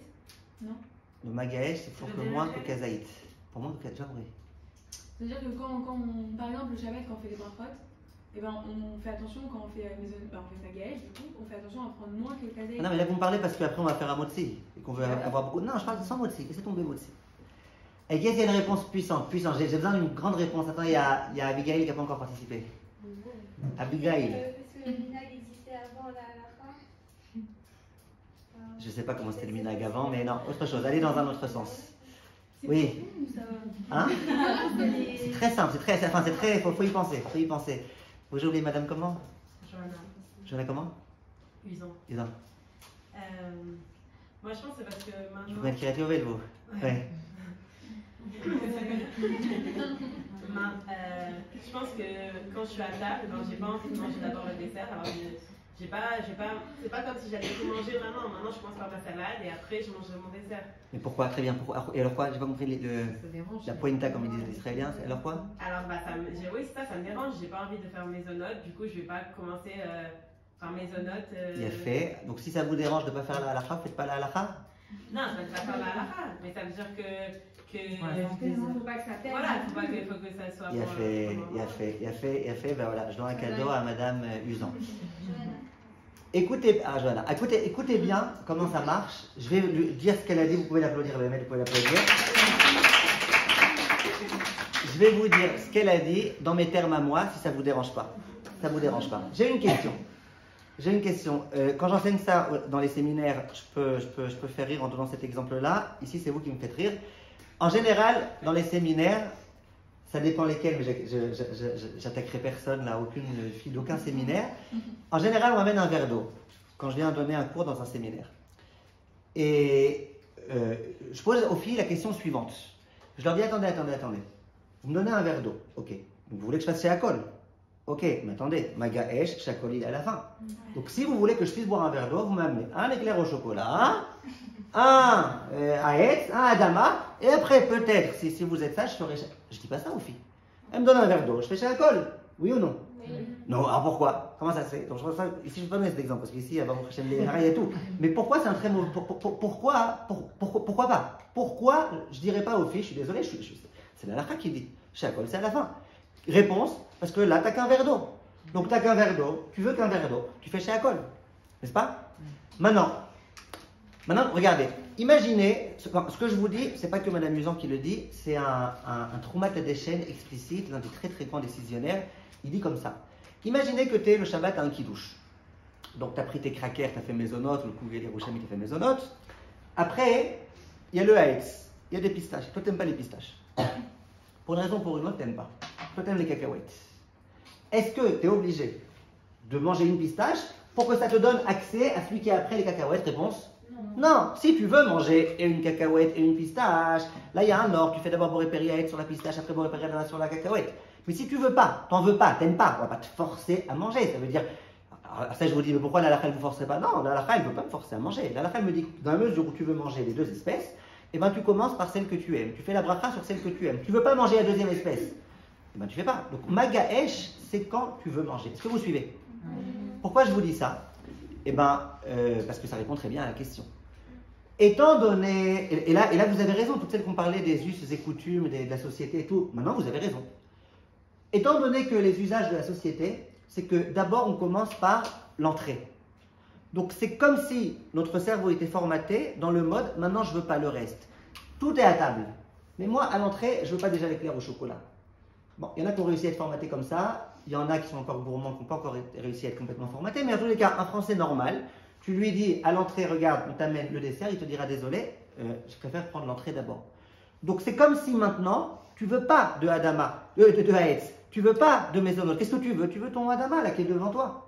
Non? Le Magaesh, c'est pour que moins que Kazaït. Pour moins que Kazaït, oui. C'est-à-dire que quand on, par exemple, le Shabbat, quand on fait des brachot, eh ben, on fait attention quand on fait maison, on fait Magaïch, du coup, on fait attention à prendre moins que le Kazaït. Ah non, mais là, vous me parlez parce qu'après, on va faire un Motzi. Et qu'on veut avoir beaucoup. Non, je parle sans Motzi. Laissez tomber Motzi. Et qu'est-ce qu'il y a une réponse puissante? Puissante. J'ai besoin d'une grande réponse. Attends, il y a Abigail qui n'a pas encore participé. Abigail. Parce que le minag existait avant la halakha. Je ne sais pas comment c'était le minag avant, mais non, autre chose. Allez dans un autre sens. Oui. Hein? C'est très simple, faut y penser, Vous oubliez madame comment? Johanna. Johanna comment? Usant. Isa. Moi je pense que c'est parce que Je maintenant. vous mets le kirati vous. Ouais. Je pense que quand je suis à table, j'ai pas envie de manger d'abord le dessert. Alors c'est pas comme si j'allais tout manger vraiment. Maintenant je commence par ma salade et après je mange mon dessert. Mais pourquoi? Très bien. Pourquoi? Et alors quoi? J'ai pas compris la pointa comme ils disent les Israéliens. Alors quoi? Alors oui, ça me dérange. J'ai pas envie de faire maisonnote. Du coup je vais pas commencer par maisonnote. Il a fait. Donc si ça vous dérange de ne pas faire la halakha, faites pas la halakha. Non, ça ne va pas faire la halakha. Mais ça veut dire que que. Il faut pas que ça pèse. Voilà, faut que ça soit. Il a fait, ben voilà, je donne un cadeau à Madame Usan. Écoutez, Johanna, écoutez bien comment ça marche. Je vais lui dire ce qu'elle a dit, vous pouvez l'applaudir, vous pouvez l'applaudir. Je vais vous dire ce qu'elle a dit dans mes termes à moi, si ça ne vous dérange pas. Ça vous dérange pas. J'ai une question. Quand j'enseigne ça dans les séminaires, je peux faire rire en donnant cet exemple-là. Ici, c'est vous qui me faites rire. En général, dans les séminaires, ça dépend lesquels, mais j'attaquerai personne, là, aucune fille d'aucun séminaire. En général, on m'amène un verre d'eau quand je viens donner un cours dans un séminaire. Et je pose aux filles la question suivante. Je leur dis, attendez. Vous me donnez un verre d'eau, ok. Vous voulez que je fasse Sheakol? Ok, mais attendez, Magaesh, Sheakol, il est à la fin. Donc si vous voulez que je puisse boire un verre d'eau, vous m'amenez un éclair au chocolat, un Aetz, un Adama, et après peut-être, si vous êtes sage, je ferai... Je dis pas ça aux filles. Elles me donnent un verre d'eau, je fais Sheakol, oui ou non? Oui. Non, alors pourquoi? Comment ça se fait? Donc ici je ne vais pas donner cet exemple, parce qu'ici, il va vous chercher les rails et tout. Mais pourquoi c'est un très mauvais... Pourquoi pas? Pourquoi je dirais pas aux filles, je suis désolé, c'est la halakha qui dit, Sheakol, c'est à la fin. Réponse, parce que là, tu n'as qu'un verre d'eau. Donc, tu n'as qu'un verre d'eau, tu veux qu'un verre d'eau, tu fais Sheakol. N'est-ce pas? Maintenant, regardez. Imaginez, ce que je vous dis, ce n'est pas que Madame Usan qui le dit, c'est un Troumat Hadeshen explicite, l'un des très très grands décisionnaires. Il dit comme ça. Imaginez que tu es le Shabbat à un kidouche. Donc, tu as pris tes crackers, tu as fait Maisonot, le Kouvé, les Rouchami, tu as fait Maisonot. Après, il y a le Haetz, il y a des pistaches. Toi, tu n'aimes pas les pistaches. Pour une raison ou pour une autre, tu n'aimes pas. Toi, tu aimes les cacahuètes. Est-ce que tu es obligé de manger une pistache pour que ça te donne accès à celui qui a après les cacahuètes? Réponse non. Si tu veux manger une cacahuète et une pistache, là il y a un ordre. Tu fais d'abord Boré Périaït sur la pistache, après Boré Périaït sur la cacahuète. Mais si tu veux pas, t'en veux pas, t'aimes pas, on va pas te forcer à manger. Ça veut dire, alors ça je vous dis, mais pourquoi la halakha ne vous forcerait pas? Non, la halakha elle ne veut pas me forcer à manger. La halakha elle me dit, dans la mesure où tu veux manger les deux espèces, eh ben, tu commences par celle que tu aimes. Tu fais la bracha sur celle que tu aimes. Tu ne veux pas manger la deuxième espèce, eh ben, tu ne fais pas. Donc, Magaesh, c'est quand tu veux manger. Est-ce que vous suivez? Pourquoi je vous dis ça? Eh ben, parce que ça répond très bien à la question. Étant donné, et là vous avez raison, toutes celles qui ont parlé des us et coutumes, de la société et tout, maintenant vous avez raison. Étant donné que les usages de la société, c'est que d'abord on commence par l'entrée. Donc c'est comme si notre cerveau était formaté dans le mode « maintenant je ne veux pas le reste ». Tout est à table. Mais moi, à l'entrée, je ne veux pas déjà l'éclair au chocolat. Bon, il y en a qui ont réussi à être formatés comme ça. Il y en a qui sont encore gourmands, qui n'ont pas encore réussi à être complètement formatés. Mais en tous les cas, un Français normal, tu lui dis à l'entrée, regarde, on t'amène le dessert, il te dira désolé, je préfère prendre l'entrée d'abord. Donc c'est comme si maintenant, tu ne veux pas de Adama, de Haetz, tu ne veux pas de Maisonot. Qu'est-ce que tu veux? Tu veux ton Adama là qui est devant toi.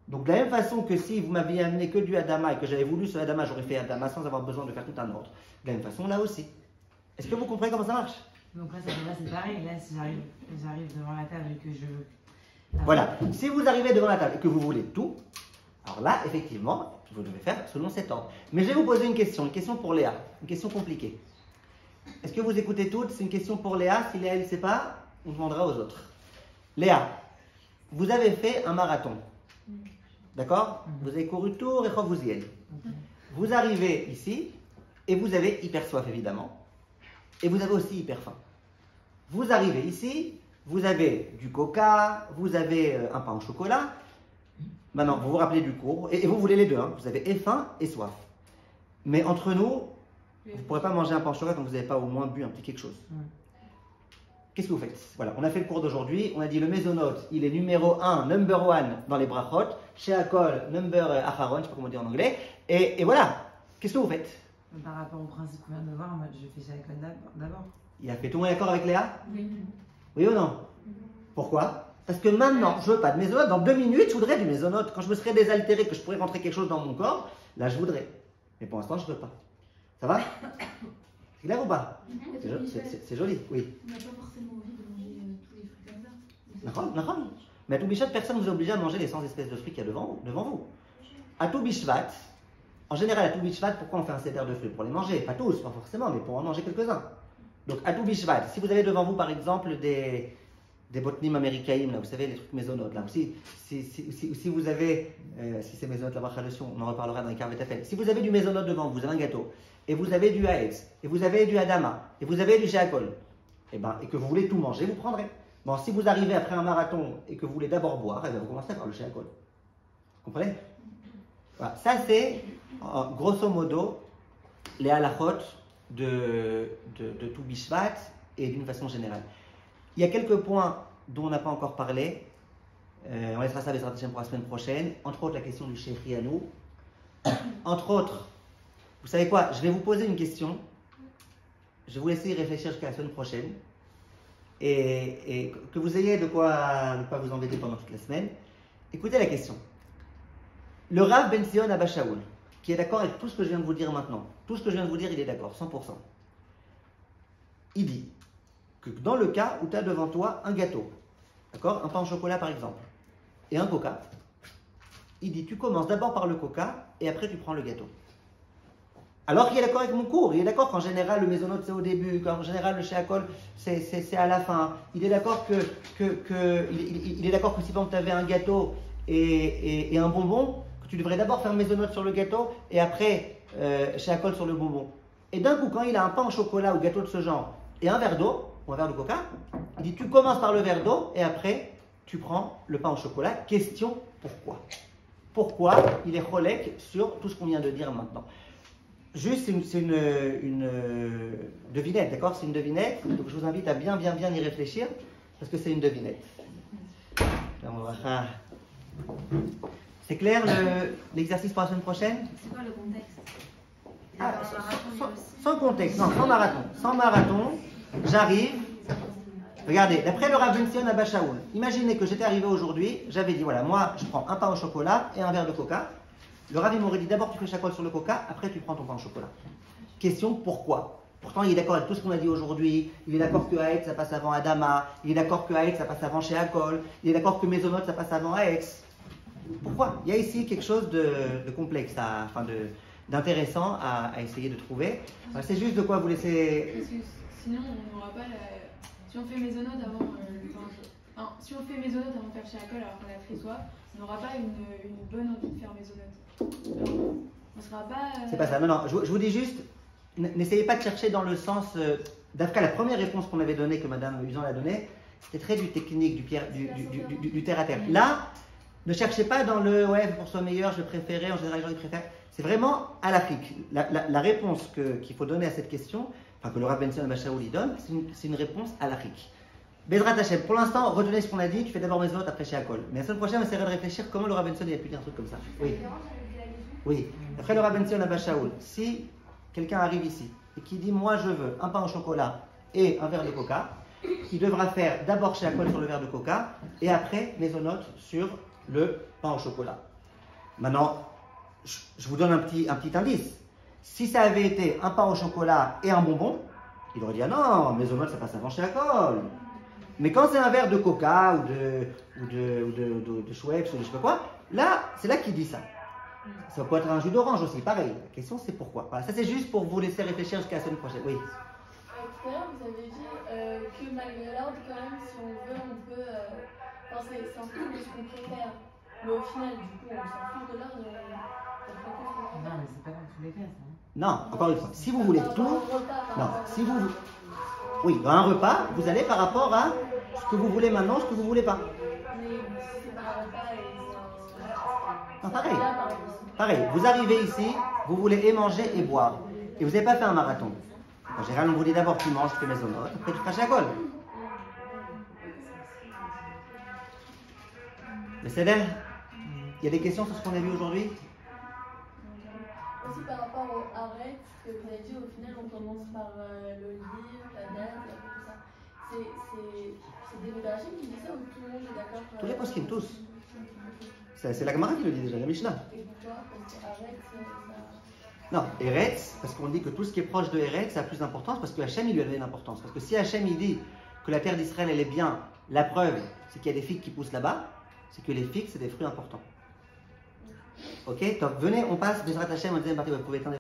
Donc de la même façon que si vous m'aviez amené que du Adama et que j'avais voulu ce Adama, j'aurais fait Adama sans avoir besoin de faire tout un ordre. De la même façon là aussi. Est-ce que vous comprenez comment ça marche? Donc là, c'est pareil. Là, si j'arrive devant la table et que je... Voilà. Si vous arrivez devant la table et que vous voulez tout, alors là, effectivement, vous devez faire selon cet ordre. Mais je vais vous poser une question pour Léa. Une question compliquée. Est-ce que vous écoutez toutes? C'est une question pour Léa. Si Léa ne sait pas, on demandera aux autres. Léa, vous avez fait un marathon. D'accord? Vous avez couru tout Rehov Uziel. Vous arrivez ici et vous avez hyper soif évidemment. Et vous avez aussi hyper faim. Vous arrivez ici, vous avez du coca, vous avez un pain au chocolat. Maintenant, vous vous rappelez du cours, et vous voulez les deux, hein. Vous avez et faim et soif. Mais entre nous, vous ne pourrez pas manger un pain au chocolat quand vous n'avez pas au moins bu un petit quelque chose. Qu'est-ce que vous faites? Voilà, on a fait le cours d'aujourd'hui, on a dit le Maisonot, il est numéro 1, number 1 dans les brachot, Sheakol, number acharon, je ne sais pas comment dire en anglais, et voilà, qu'est-ce que vous faites? Par rapport au principe qu'on vient de voir, moi je fais Sheakol d'abord. Il a fait tout le monde d'accord avec Léa? Oui. Oui ou non? Pourquoi? Parce que maintenant, je ne veux pas de Maisonot, dans 2 minutes, je voudrais du Maisonot. Quand je me serais désaltéré, que je pourrais rentrer quelque chose dans mon corps, là je voudrais. Mais pour l'instant, je ne veux pas. Ça va? C'est clair ou pas? C'est joli, oui. On n'a pas forcément envie de manger tous les fruits comme ça. D'accord. Mais à tout Bishvat, personne ne vous oblige à manger les 100 espèces de fruits qu'il y a devant vous. À tout Bishvat, en général, à tout Bishvat, pourquoi on fait un seder de fruits? Pour les manger. Pas tous, pas forcément, mais pour en manger quelques-uns. Donc à tout Bishvat, si vous avez devant vous par exemple des des botnim américains, là, vous savez, les trucs maisonnotes, là aussi, si vous avez, si c'est maisonnote, la bracha-leçon, on en reparlera dans les cartes d'affaires. Si vous avez du maisonnote devant vous, vous avez un gâteau, et vous avez du haetz, et vous avez du adama, et vous avez du sheakol, et que vous voulez tout manger, vous prendrez. Bon, si vous arrivez après un marathon et que vous voulez d'abord boire, vous commencerez par le sheakol. Vous comprenez? Voilà. Ça, c'est, grosso modo, les halachot de tout Bishvat et d'une façon générale. Il y a quelques points dont on n'a pas encore parlé. On laissera ça pour la semaine prochaine. Entre autres, la question du Shehri à nous. Entre autres, vous savez quoi? Je vais vous poser une question. Je vais vous laisser y réfléchir jusqu'à la semaine prochaine. Et que vous ayez de quoi ne pas vous embêter pendant toute la semaine. Écoutez la question. Le Rav Ben Sion Abba Shaul, qui est d'accord avec tout ce que je viens de vous dire maintenant, tout ce que je viens de vous dire, il est d'accord, 100%. Il dit que dans le cas où tu as devant toi un gâteau, d'accord, un pain au chocolat par exemple, et un coca, il dit tu commences d'abord par le coca et après tu prends le gâteau. Alors qu'il est d'accord avec mon cours, il est d'accord qu'en général le maisonnote c'est au début, qu'en général le sheakol c'est à la fin. Il est d'accord il est d'accord que si tu avais un gâteau et un bonbon, que tu devrais d'abord faire maisonnote sur le gâteau et après sheakol sur le bonbon. Et d'un coup, quand il a un pain au chocolat ou gâteau de ce genre et un verre d'eau, ou un verre de coca, il dit tu commences par le verre d'eau et après tu prends le pain au chocolat. Question, pourquoi? Pourquoi il est cholek sur tout ce qu'on vient de dire maintenant? Juste, c'est une devinette, d'accord? C'est une devinette, donc je vous invite à bien y réfléchir, parce que c'est une devinette. C'est clair l'exercice pour la semaine prochaine? C'est quoi le contexte? Sans contexte, non, sans marathon. Sans marathon, j'arrive. Regardez, d'après le Rav Ben Sion Abba Shaul, imaginez que j'étais arrivé aujourd'hui, j'avais dit voilà, moi je prends un pain au chocolat et un verre de coca. Le Rav m'aurait dit d'abord tu fais sheakol sur le coca, après tu prends ton pain au chocolat. Question, pourquoi? Pourtant il est d'accord avec tout ce qu'on a dit aujourd'hui, il est d'accord que Haetz ça passe avant Adama, il est d'accord que Haetz ça passe avant sheakol, il est d'accord que Maisonot ça passe avant Haetz. Pourquoi? Il y a ici quelque chose de complexe, d'intéressant à essayer de trouver. C'est juste de quoi vous laisser. Parce que sinon on n'aura pas si on fait maisonnote avant si on fait maisonnote avant de faire sheakol alors qu'on a très soif, on n'aura pas une bonne envie de faire maisonnote. On sera pas. C'est pas ça. Non, je vous dis juste, n'essayez pas de chercher dans le sens. D'après la première réponse qu'on avait donnée, que Madame Usan a donnée, c'était très du technique, du terre à terre. Là, ne cherchez pas dans le ouais, pour soi meilleur, je préférais, en général, les gens préfèrent. C'est vraiment à l'Afrique. La réponse qu'il faut donner à cette question, que le Rav Ben Sion Abba Shaul donne, c'est une réponse à l'Afrique. Bezrat Hashem, pour l'instant, retenez ce qu'on a dit, tu fais d'abord Maisonot, après sheakol. Mais la semaine prochaine, on essaiera de réfléchir comment le Rav Ben Sion a pu dire un truc comme ça. Oui. Oui. Après le Rav Ben Sion Abba Shaul, si quelqu'un arrive ici et qui dit moi je veux un pain au chocolat et un verre de coca, il devra faire d'abord sheakol sur le verre de coca et après Maisonot sur le pain au chocolat. Maintenant, je vous donne un petit indice. Si ça avait été un pain au chocolat et un bonbon, il aurait dit ah non, Maisonot ça passe avant sheakol. Mais quand c'est un verre de coca ou de Schweppes ou de je sais pas quoi, là, c'est là qu'il dit ça. Ça peut être un jus d'orange aussi, pareil. La question c'est pourquoi. Voilà, ça c'est juste pour vous laisser réfléchir jusqu'à la semaine prochaine. Oui. Tout à l'heure, vous avez dit que malgré l'ordre, quand même, si on veut, on peut. C'est un peu de ce qu'on préfère. Mais au final, du coup, on s'en fout de l'ordre. Non, mais c'est pas dans tous les cas, ça. Non, encore une fois, si vous voulez tout. Non, si vous. Oui, dans un repas, vous allez par rapport à ce que vous voulez maintenant, ce que vous voulez pas. Mais si c'est par un repas et Non, pareil. Pareil, vous arrivez ici, vous voulez et manger et boire. Et vous n'avez pas fait un marathon. En général, on vous dit d'abord tu manges, tu fais Maisonot, après tu feras sheakol. Mais c'est là, il y a des questions sur ce qu'on a vu aujourd'hui? aussi par rapport au arrêt, que vous avez dit, au final, on commence par l'olive, la date, et tout ça. C'est des Rachim qui disent ça ou tout le monde est d'accord? Tous les poskim, tous. C'est la Gemara qui le dit déjà, la Mishnah. Et pourquoi? Parce que arrêt, ça. Non, Eretz, parce qu'on dit que tout ce qui est proche de Eretz a plus d'importance, parce que Hachem il lui a donné l'importance. Parce que si Hachem il dit que la terre d'Israël elle est bien, la preuve c'est qu'il y a des figues qui poussent là-bas, c'est que les figues c'est des fruits importants. Ok, donc venez, on passe, Bezrat Hachem, on deuxième partie, vous pouvez éteindre.